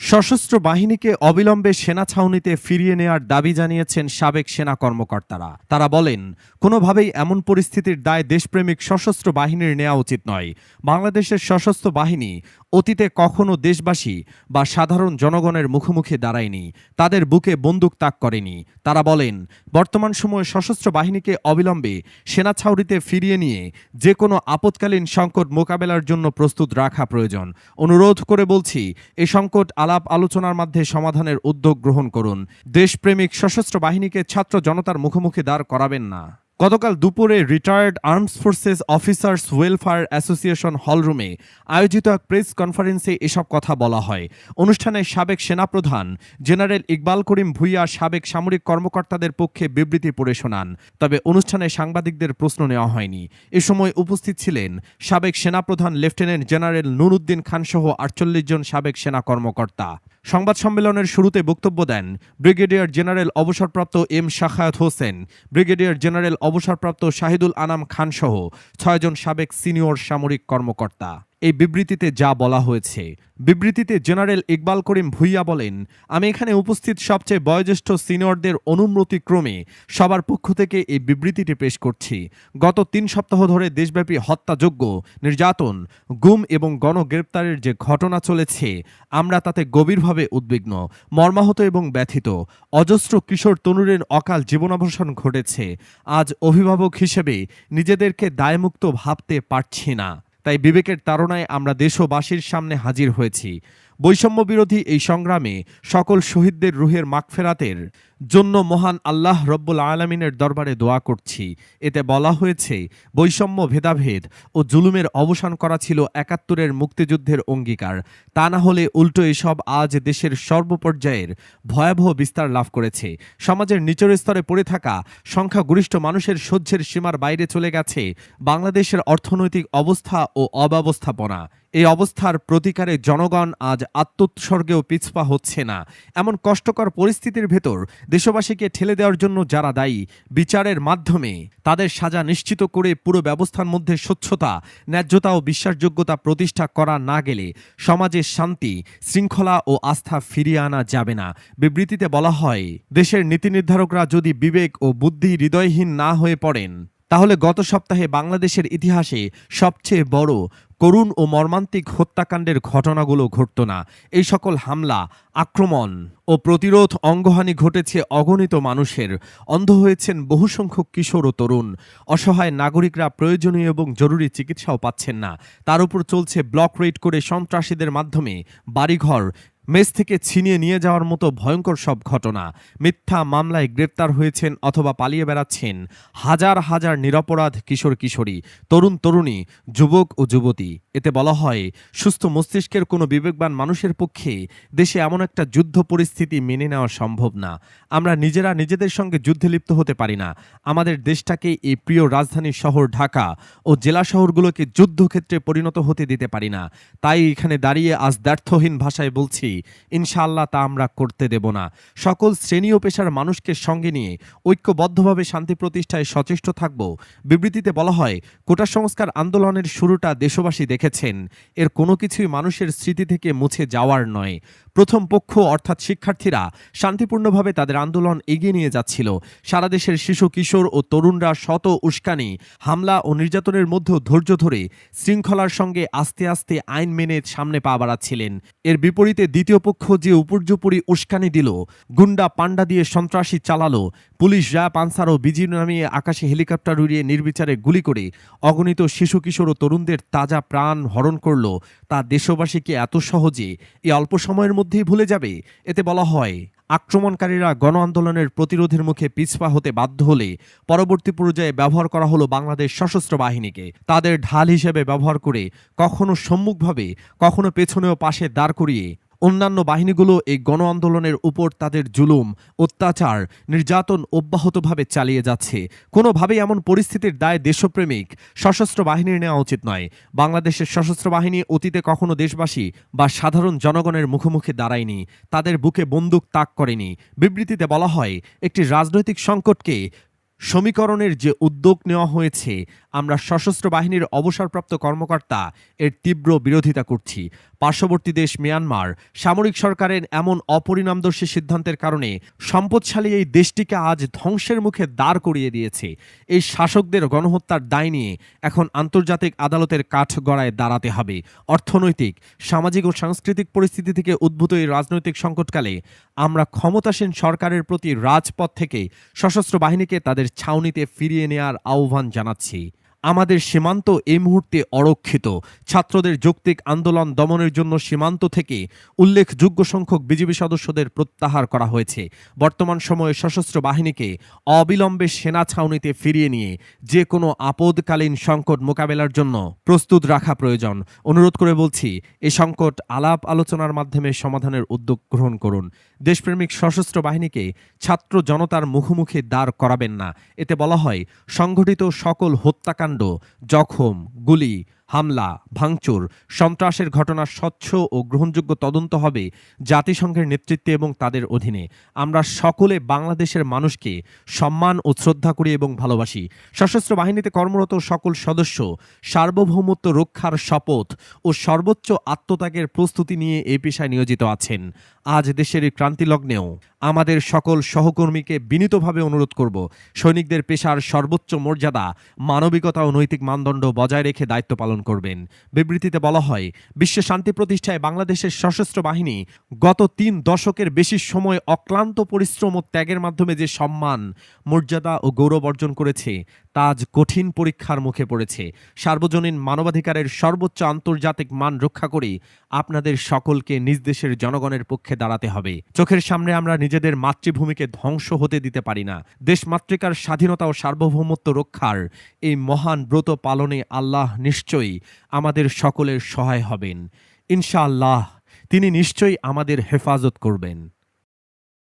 সশস্ত্র বাহিনীকে অবিলম্বে সেনা ছাউনিতে ফিরিয়ে নেওয়ার দাবি জানিয়েছেন সাবেক সেনা কর্মকর্তারা। তারা বলেন, কোনোভাবেই এমন পরিস্থিতির দায় দেশপ্রেমিক সশস্ত্র বাহিনীর নেওয়া উচিত নয়। বাংলাদেশের সশস্ত্র বাহিনী অতীতে কখনো দেশবাসী বা সাধারণ জনগণের মুখোমুখি দাঁড়ায়নি, তাদের বুকে বন্দুক তাক করেনি। তারা বলেন, বর্তমান সময়ে সশস্ত্র বাহিনীকে অবিলম্বে সেনা ছাউনিতে ফিরিয়ে নিয়ে যে কোনো আপৎকালীন সংকট মোকাবেলার জন্য প্রস্তুত রাখা প্রয়োজন। অনুরোধ করে বলছি, এই সংকট আলাপ আলোচনার মধ্যে সমাধানের উদ্যোগ গ্রহণ করুন। দেশপ্রেমিক সশস্ত্র বাহিনীকে ছাত্র জনতার মুখোমুখি দাঁড় করাবেন না। গতকাল দুপুরে retired arms forces officers welfare association হলরুমে আয়োজিত এক প্রেস কনফারেন্সে এসব কথা বলা হয়। অনুষ্ঠানে সাবেক সেনাপ্রধান জেনারেল ইকবাল করিম ভূঁইয়া সাবেক সামরিক কর্মকর্তাদের পক্ষে বিবৃতি পড়ে শোনান। তবে অনুষ্ঠানে সাংবাদিকদের প্রশ্ন নেওয়া হয়নি। এ সময় উপস্থিত ছিলেন সাবেক সেনাপ্রধান লেফটেন্যান্ট জেনারেল নুরউদ্দিন খানসহ ৪৮ জন সাবেক সেনা কর্মকর্তা। সংবাদ সম্মেলনের শুরুতে বক্তব্য দেন ব্রিগেডিয়ার জেনারেল অবসরপ্রাপ্ত M Sakhawat Hossain, brigadier general অবসরপ্রাপ্ত শাহিদুল আনাম খানসহ ৬ জন সাবেক সিনিয়র সামরিক কর্মকর্তা। এই বিবৃতিতে যা বলা হয়েছে, বিবৃতিতে জেনারেল ইকবাল করিম ভূঁইয়া বলেন, আমি এখানে উপস্থিত সবচেয়ে বয়োজ্যেষ্ঠ সিনিয়রদের অনুমতিক্রমে সবার পক্ষ থেকে এই বিবৃতিটি পেশ করছি। গত ৩ সপ্তাহ ধরে দেশব্যাপী হত্যাযজ্ঞ, নির্যাতন, গুম এবং গণগ্রেপ্তারের যে ঘটনা চলেছে, আমরা তাতে গভীরভাবে উদ্বিগ্ন, মর্মাহত এবং ব্যথিত। অজস্র কিশোর তরুণের অকাল জীবনাবসান ঘটেছে। আজ অভিভাবক হিসেবে নিজেদেরকে দায়মুক্ত ভাবতে পারছি না। তাই বিবেকের তাড়নায় আমরা দেশবাসীর সামনে হাজির হয়েছি। বৈষম্য বিরোধী এই সংগ্রামে সকল শহীদদের রুহের মাগফেরাতের জন্য মহান আল্লাহ রব্বুল আলামিনের দরবারে দোয়া করছি। এতে বলা হয়েছে, বৈষম্য, ভেদাভেদ ও জুলুমের অবসান করা ছিল ৭১-এর মুক্তিযুদ্ধের অঙ্গীকার। তা না হলে উল্টো এসব আজ দেশের সর্বপর্যায়ের ভয়াবহ বিস্তার লাভ করেছে। সমাজের নিচের স্তরে পড়ে থাকা সংখ্যাগরিষ্ঠ মানুষের সহ্যের সীমার বাইরে চলে গেছে বাংলাদেশের অর্থনৈতিক অবস্থা ও অব্যবস্থাপনা। এই অবস্থার প্রতিকারে জনগণ আজ আত্মোৎসর্গেও পিছপা হচ্ছে না। এমন কষ্টকর পরিস্থিতির ভেতর দেশবাসীকে ঠেলে দেওয়ার জন্য যারা দায়ী, বিচারের মাধ্যমে তাদের সাজা নিশ্চিত করে পুরো ব্যবস্থার মধ্যে স্বচ্ছতা, ন্যায্যতা ও বিশ্বাসযোগ্যতা প্রতিষ্ঠা করা না গেলে সমাজে শান্তি, শৃঙ্খলা ও আস্থা ফিরিয়ে আনা যাবে না। বিবৃতিতে বলা হয়, দেশের নীতি নির্ধারকরা যদি বিবেক ও বুদ্ধি হৃদয়হীন না হয়ে পড়েন, তাহলে গত সপ্তাহে বাংলাদেশের ইতিহাসে সবচেয়ে বড়, করুণ ও মর্মান্তিক হত্যাকাণ্ডের ঘটনাগুলো ঘটত না। এই সকল হামলা, আক্রমণ ও প্রতিরোধ অঙ্গহানি ঘটেছে অগণিত মানুষের। অন্ধ হয়েছেন বহু সংখ্যক কিশোর ও তরুণ। অসহায় নাগরিকরা প্রয়োজনীয় এবং জরুরি চিকিৎসাও পাচ্ছেন না। তার উপর চলছে ব্লক রেড করে সন্ত্রাসীদের মাধ্যমে বাড়িঘর, মেস থেকে ছিনিয়ে নিয়ে যাওয়ার মতো ভয়ঙ্কর সব ঘটনা। মিথ্যা মামলায় গ্রেপ্তার হয়েছেন অথবা পালিয়ে বেড়াচ্ছেন হাজার হাজার নিরপরাধ কিশোর কিশোরী, তরুণ তরুণী, যুবক ও যুবতী। এতে বলা হয়, সুস্থ মস্তিষ্কের কোনো বিবেকবান মানুষের পক্ষে দেশে এমন একটা যুদ্ধ পরিস্থিতি মেনে নেওয়া সম্ভব না। আমরা নিজেরা নিজেদের সঙ্গে যুদ্ধে লিপ্ত হতে পারি না। আমাদের দেশটাকে এই প্রিয় রাজধানী শহর ঢাকা ও জেলা শহরগুলোকে যুদ্ধক্ষেত্রে পরিণত হতে দিতে পারি না। তাই এখানে দাঁড়িয়ে আজ দ্ব্যর্থহীন ভাষায় বলছি, ইনশাআল্লাহ তা আমরা করতে দেব না। সকল শ্রেণী ও পেশার মানুষকে সঙ্গে নিয়ে ঐক্যবদ্ধভাবে শান্তি প্রতিষ্ঠায় সচেষ্ট থাকব। বিবৃতিতে বলা হয়, কোটা সংস্কার আন্দোলনের শুরুটা দেশবাসী দেখেছেন। এর কোনো কিছুই মানুষের স্মৃতি থেকে মুছে যাওয়ার নয়। প্রথম পক্ষ অর্থাৎ শিক্ষার্থীরা শান্তিপূর্ণভাবে তাদের আন্দোলন এগিয়ে নিয়ে যাচ্ছিল। সারা দেশের শিশু, কিশোর ও তরুণরা শত উস্কানি, হামলা ও নির্যাতনের মধ্যেও ধৈর্য ধরে শৃঙ্খলার সঙ্গে আস্তে আস্তে আইন মেনে সামনে পা বাড়াচ্ছিলেন। এর বিপরীতে দ্বিতীয় পক্ষ যে উপর্যুপরি উস্কানি দিল, গুন্ডা পান্ডা দিয়ে সন্ত্রাসী চালালো, পুলিশ, র্যাব, আনসার ও বিজি নামিয়ে আকাশে হেলিকপ্টার উড়িয়ে নির্বিচারে গুলি করে অগণিত শিশু, কিশোর ও তরুণদের তাজা প্রাণ হরণ করল, তা দেশবাসীকে এত সহজে এই অল্প সময়ের মধ্যেই ভুলে যাবে? এতে বলা হয়, আক্রমণকারীরা গণ আন্দোলনের প্রতিরোধের মুখে পিছপা হতে বাধ্য হলে পরবর্তী পর্যায়ে ব্যবহার করা হলো বাংলাদেশ সশস্ত্র বাহিনীকে। তাদের ঢাল হিসেবে ব্যবহার করে কখনো সম্মুখভাবে, কখনো পেছনে ও পাশে দাঁড় করিয়ে অন্যান্য বাহিনীগুলো এই গণ আন্দোলনের উপর তাদের জুলুম, অত্যাচার, নির্যাতন অব্যাহতভাবে চালিয়ে যাচ্ছে। কোনোভাবেই এমন পরিস্থিতির দায় দেশপ্রেমিক সশস্ত্র বাহিনীর নেওয়া উচিত নয়। বাংলাদেশের সশস্ত্র বাহিনী অতীতে কখনো দেশবাসী বা সাধারণ জনগণের মুখোমুখি দাঁড়ায়নি, তাদের বুকে বন্দুক তাক করেনি। বিবৃতিতে বলা হয়, একটি রাজনৈতিক সংকটকে সমীকরণের যে উদ্যোগ নেওয়া হয়েছে, আমরা সশস্ত্র বাহিনীর অবসরপ্রাপ্ত কর্মকর্তা এর তীব্র বিরোধিতা করছি। পার্শ্ববর্তী দেশ মিয়ানমার সামরিক সরকারের এমন অপরিণামদর্শী সিদ্ধান্তের কারণে সম্পদশালী এই দেশটিকে আজ ধ্বংসের মুখে দাঁড় করিয়ে দিয়েছে। এই শাসকদের গণহত্যার দায় নিয়ে এখন আন্তর্জাতিক আদালতের কাঠগড়ায় দাঁড়াতে হবে। অর্থনৈতিক, সামাজিক ও সাংস্কৃতিক পরিস্থিতি থেকে উদ্ভূত এই রাজনৈতিক সংকটকালে আমরা ক্ষমতাসীন সরকারের প্রতি রাজপথ থেকে সশস্ত্র বাহিনীকে তাদের ছাউনিতে ফিরিয়ে নেওয়ার আহ্বান জানাচ্ছি। আমাদের সীমান্ত এই মুহূর্তে অরক্ষিত। ছাত্রদের যৌক্তিক আন্দোলন দমনের জন্য সীমান্ত থেকে উল্লেখযোগ্য সংখ্যক বিজিবি সদস্যদের প্রত্যাহার করা হয়েছে। বর্তমান সময়ে সশস্ত্র বাহিনীকে অবিলম্বে সেনা ছাউনিতে ফিরিয়ে নিয়ে যে কোনো আপদকালীন সংকট মোকাবেলার জন্য প্রস্তুত রাখা প্রয়োজন। অনুরোধ করে বলছি, এই সংকট আলাপ আলোচনার মাধ্যমে সমাধানের উদ্যোগ গ্রহণ করুন। দেশপ্রেমিক সশস্ত্র বাহিনীকে ছাত্র জনতার মুখোমুখি দাঁড় করাবেন না। এতে বলা হয়, সংঘটিত সকল হত্যাকাণ্ড, জখম, গুলি, হামলা, ভাঙচুর, সন্ত্রাসের ঘটনার স্বচ্ছ ও গ্রহণযোগ্য তদন্ত হবে জাতিসংঘের নেতৃত্বে এবং তাদের অধীনে। আমরা সকলে বাংলাদেশের মানুষকে সম্মান ও শ্রদ্ধা করি এবং ভালোবাসি। সশস্ত্র বাহিনীতে কর্মরত সকল সদস্য সার্বভৌমত্ব রক্ষার শপথ ও সর্বোচ্চ আত্মত্যাগের প্রস্তুতি নিয়ে এই পেশায় নিয়োজিত আছেন। আজ দেশের এই ক্রান্তিলগ্নেও আমাদের সকল সহকর্মীকে বিনীতভাবে অনুরোধ করব, সৈনিকদের পেশার সর্বোচ্চ মর্যাদা, মানবিকতা ও নৈতিক মানদণ্ড বজায় রেখে দায়িত্ব পালন করবেন। বিবৃতিতে বলা হয়, বিশ্ব শান্তি প্রতিষ্ঠায় বাংলাদেশের সশস্ত্র বাহিনী গত 3 দশকের বেশি সময় অক্লান্ত পরিশ্রম ও ত্যাগের মাধ্যমে যে সম্মান, মর্যাদা ও গৌরব অর্জন করেছে তা আজ কঠিন পরীক্ষার মুখে পড়েছে। সার্বজনীন মানবাধিকারের সর্বোচ্চ আন্তর্জাতিক মান রক্ষা করে আপনাদের সকলকে নিজ দেশের জনগণের পক্ষে দাঁড়াতে হবে। চোখের সামনে আমরা নিজেদের মাতৃভূমিকে ধ্বংস হতে দিতে পারি না। দেশমাতৃকার স্বাধীনতা ও সার্বভৌমত্ব রক্ষার এই মহান ব্রত পালনে আল্লাহ নিশ্চয়ই আমাদের সকলের সহায় হবেন। ইনশাআল্লাহ তিনি নিশ্চয়ই আমাদের হেফাজত করবেন।